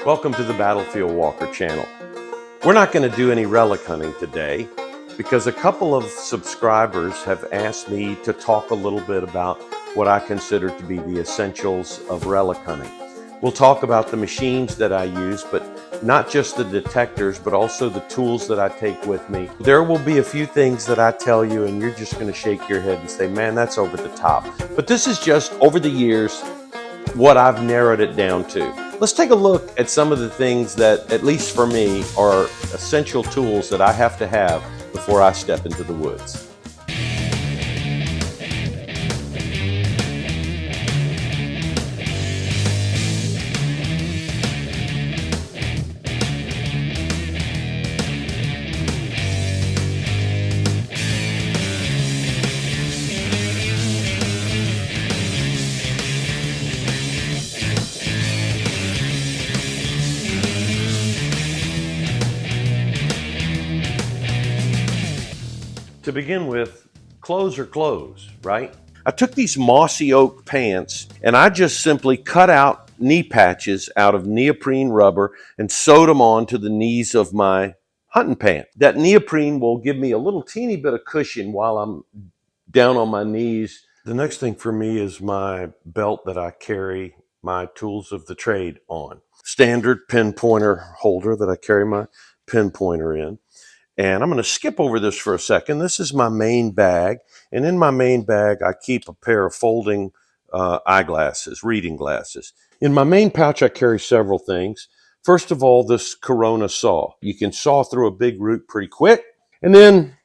Welcome to the Battlefield Walker channel. We're not going to do any relic hunting today because a couple of subscribers have asked me to talk a little bit about what I consider to be the essentials of relic hunting. We'll talk about the machines that I use, but not just the detectors, but also the tools that I take with me. There will be a few things that I tell you and you're just going to shake your head and say, man, that's over the top. But this is just over the years what I've narrowed it down to. Let's take a look at some of the things that, at least for me, are essential tools that I have to have before I step into the woods. To begin with, clothes are clothes, right? I took these mossy oak pants and I just simply cut out knee patches out of neoprene rubber and sewed them on to the knees of my hunting pant. That neoprene will give me a little teeny bit of cushion while I'm down on my knees. The next thing for me is my belt that I carry my tools of the trade on. Standard pinpointer holder that I carry my pinpointer in. And I'm going to skip over this for a second. This is my main bag. And in my main bag, I keep a pair of folding eyeglasses, reading glasses. In my main pouch, I carry several things. First of all, this Corona saw. You can saw through a big root pretty quick. And then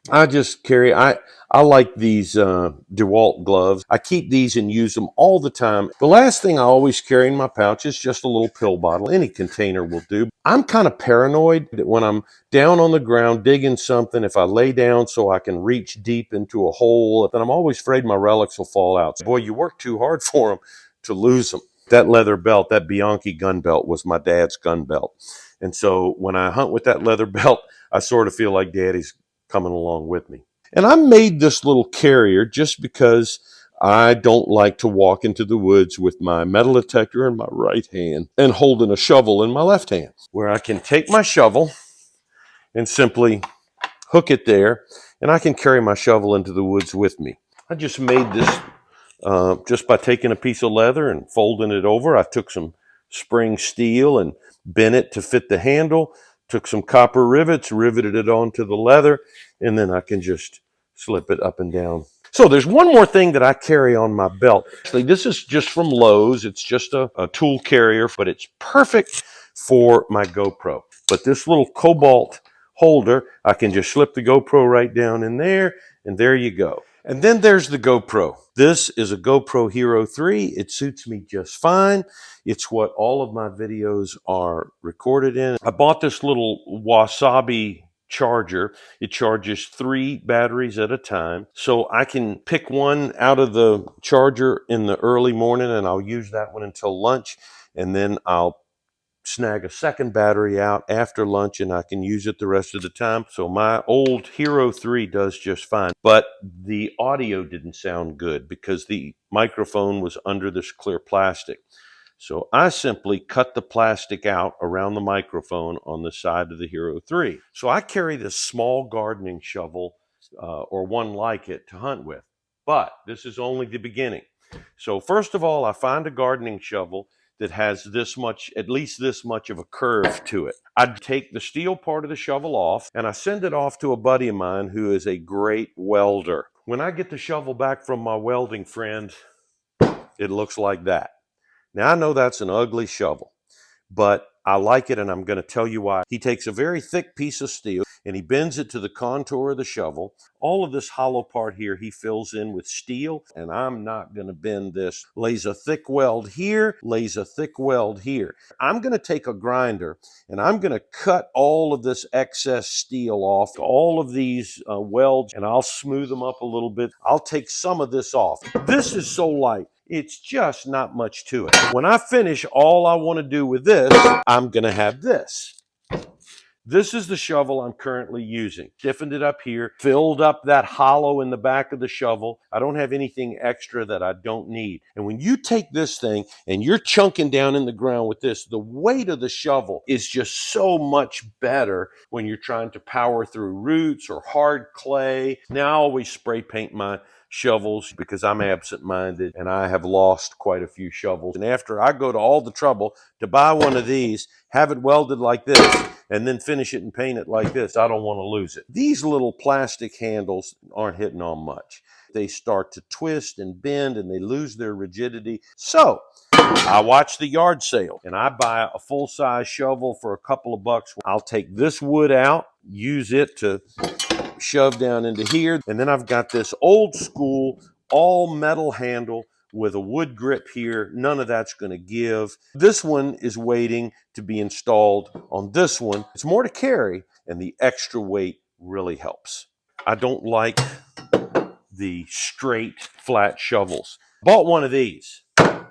I just carry, I like these DeWalt gloves. I keep these and use them all the time. The last thing I always carry in my pouch is just a little pill bottle. Any container will do. I'm kind of paranoid that when I'm down on the ground digging something, if I lay down so I can reach deep into a hole, then I'm always afraid my relics will fall out. Boy, you work too hard for them to lose them. That leather belt, that Bianchi gun belt was my dad's gun belt. And so when I hunt with that leather belt, I sort of feel like daddy's coming along with me. And I made this little carrier just because I don't like to walk into the woods with my metal detector in my right hand and holding a shovel in my left hand, where I can take my shovel and simply hook it there, and I can carry my shovel into the woods with me. I just made this just by taking a piece of leather and folding it over. I took some spring steel and bent it to fit the handle, took some copper rivets, riveted it onto the leather, and then I can just slip it up and down. So there's one more thing that I carry on my belt. Actually, this is just from Lowe's. It's just a tool carrier, but it's perfect for my GoPro. But this little cobalt holder, I can just slip the GoPro right down in there, and there you go. And then there's the GoPro. This is a GoPro Hero 3. It suits me just fine. It's what all of my videos are recorded in. I bought this little Wasabi charger. It charges 3 batteries at a time. So I can pick one out of the charger in the early morning and I'll use that one until lunch. And then I'll snag a second battery out after lunch and I can use it the rest of the time. So my old Hero 3 does just fine, but the audio didn't sound good because the microphone was under this clear plastic. So I simply cut the plastic out around the microphone on the side of the Hero 3. So I carry this small gardening shovel or one like it to hunt with, but this is only the beginning. So first of all, I find a gardening shovel that has this much, at least this much of a curve to it. I'd take the steel part of the shovel off and I send it off to a buddy of mine who is a great welder. When I get the shovel back from my welding friend, it looks like that. Now I know that's an ugly shovel, but I like it and I'm going to tell you why. He takes a very thick piece of steel and he bends it to the contour of the shovel. All of this hollow part here he fills in with steel, and I'm not going to bend this. Lays a thick weld here, lays a thick weld here. I'm going to take a grinder and I'm going to cut all of this excess steel off, all of these welds, and I'll smooth them up a little bit. I'll take some of this off. This is so light. It's just not much to it. When I finish, all I want to do with this, I'm going to have this. This is the shovel I'm currently using. Stiffened it up here, filled up that hollow in the back of the shovel. I don't have anything extra that I don't need. And when you take this thing and you're chunking down in the ground with this, the weight of the shovel is just so much better when you're trying to power through roots or hard clay. Now I always spray paint my shovels because I'm absent-minded and I have lost quite a few shovels. And after I go to all the trouble to buy one of these, have it welded like this, and then finish it and paint it like this, I don't want to lose it. These little plastic handles aren't hitting on much. They start to twist and bend and they lose their rigidity. So I watch the yard sale and I buy a full-size shovel for a couple of bucks. I'll take this wood out, use it to shove down into here. And then I've got this old school all metal handle with a wood grip here. None of that's going to give. This one is waiting to be installed on this one. It's more to carry and the extra weight really helps. I don't like the straight flat shovels. Bought one of these and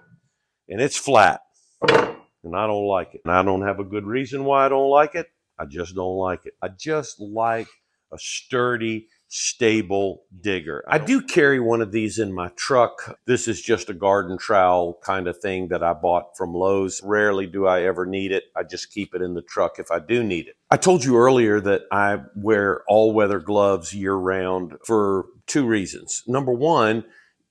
it's flat and I don't like it. And I don't have a good reason why I don't like it. I just don't like it. I just like a sturdy, stable digger. I do carry one of these in my truck. This is just a garden trowel kind of thing that I bought from Lowe's. Rarely do I ever need it. I just keep it in the truck if I do need it. I told you earlier that I wear all-weather gloves year-round for two reasons. Number one,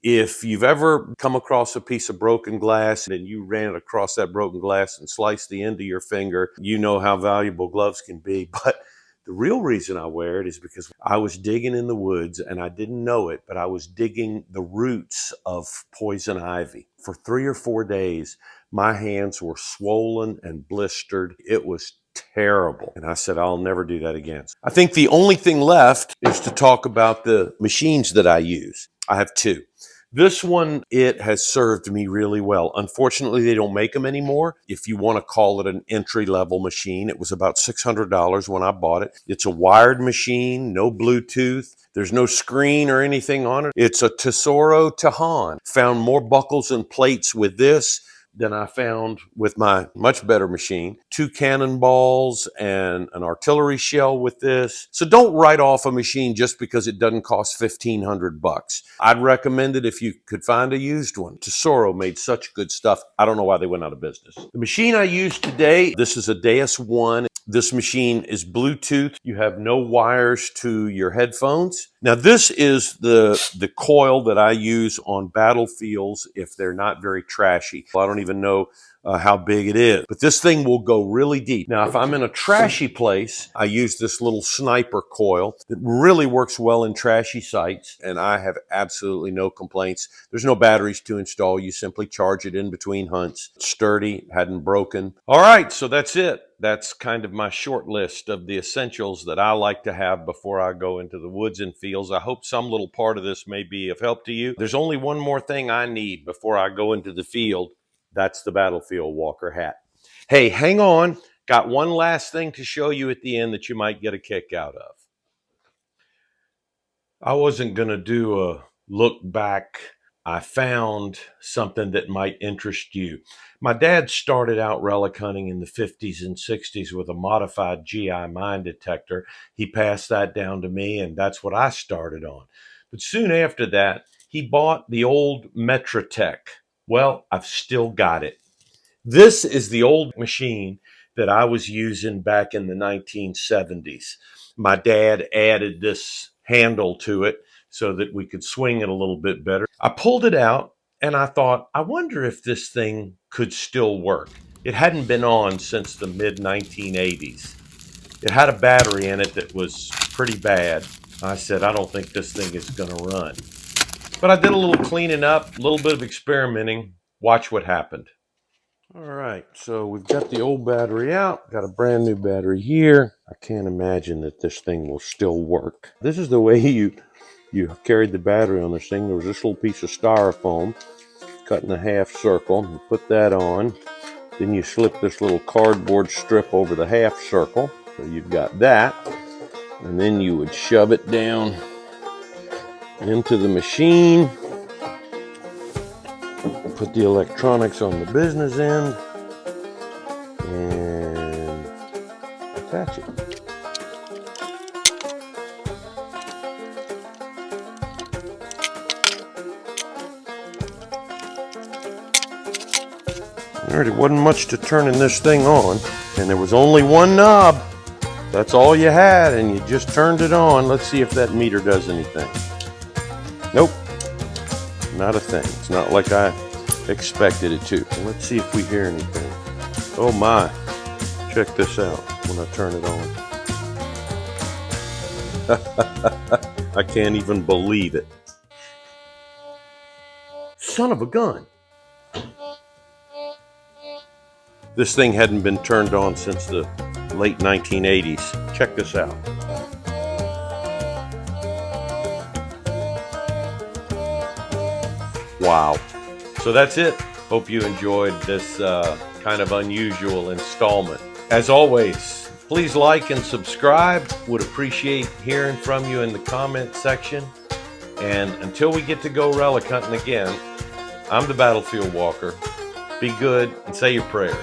if you've ever come across a piece of broken glass and you ran across that broken glass and sliced the end of your finger, you know how valuable gloves can be. But the real reason I wear it is because I was digging in the woods and I didn't know it, but I was digging the roots of poison ivy. For 3 or 4 days, my hands were swollen and blistered. It was terrible. And I said, I'll never do that again. I think the only thing left is to talk about the machines that I use. I have two. This one, it has served me really well. Unfortunately, they don't make them anymore. If you want to call it an entry-level machine, it was about $600 when I bought it. It's a wired machine, no Bluetooth. There's no screen or anything on it. It's a Tesoro Tahan. Found more buckles and plates with this than I found with my much better machine. 2 cannonballs and an artillery shell with this. So don't write off a machine just because it doesn't cost $1,500. I'd recommend it if you could find a used one. Tesoro made such good stuff. I don't know why they went out of business. The machine I use today, this is a Deus 1. This machine is Bluetooth. You have no wires to your headphones. Now this is the coil that I use on battlefields if they're not very trashy. I don't even know how big it is, but this thing will go really deep. Now if I'm in a trashy place, I use this little sniper coil that really works well in trashy sites, and I have absolutely no complaints. There's no batteries to install. You simply charge it in between hunts. It's sturdy, hadn't broken. All right, so that's it. That's kind of my short list of the essentials that I like to have before I go into the woods and fields. I hope some little part of this may be of help to you. There's only one more thing I need before I go into the field. That's the battlefield walker hat. Hey, hang on. Got one last thing to show you at the end that you might get a kick out of. I wasn't going to do a look back. I found something that might interest you. My dad started out relic hunting in the 50s and 60s with a modified GI mine detector. He passed that down to me, and that's what I started on. But soon after that, he bought the old Metratech. Well, I've still got it. This is the old machine that I was using back in the 1970s. My dad added this handle to it so that we could swing it a little bit better. I pulled it out and I thought, I wonder if this thing could still work. It hadn't been on since the mid-1980s. It had a battery in it that was pretty bad. I said, I don't think this thing is going to run. But I did a little cleaning up, a little bit of experimenting. Watch what happened. All right, so we've got the old battery out, got a brand new battery here. I can't imagine that this thing will still work. This is the way you carried the battery on this thing. There was this little piece of styrofoam cut in a half circle. You put that on. Then you slip this little cardboard strip over the half circle. So you've got that. And then you would shove it down into the machine. Put the electronics on the business end and attach it. There wasn't much to turning this thing on, and there was only one knob. That's all you had, and you just turned it on. Let's see if that meter does anything. Nope, not a thing. It's not like I expected it to. Let's see if we hear anything. Oh my, check this out when I turn it on. I can't even believe it. Son of a gun. This thing hadn't been turned on since the late 1980s. Check this out. Wow. So that's it. Hope you enjoyed this kind of unusual installment. As always, please like and subscribe. Would appreciate hearing from you in the comment section. And until we get to go relic hunting again, I'm the Battlefield Walker. Be good and say your prayers.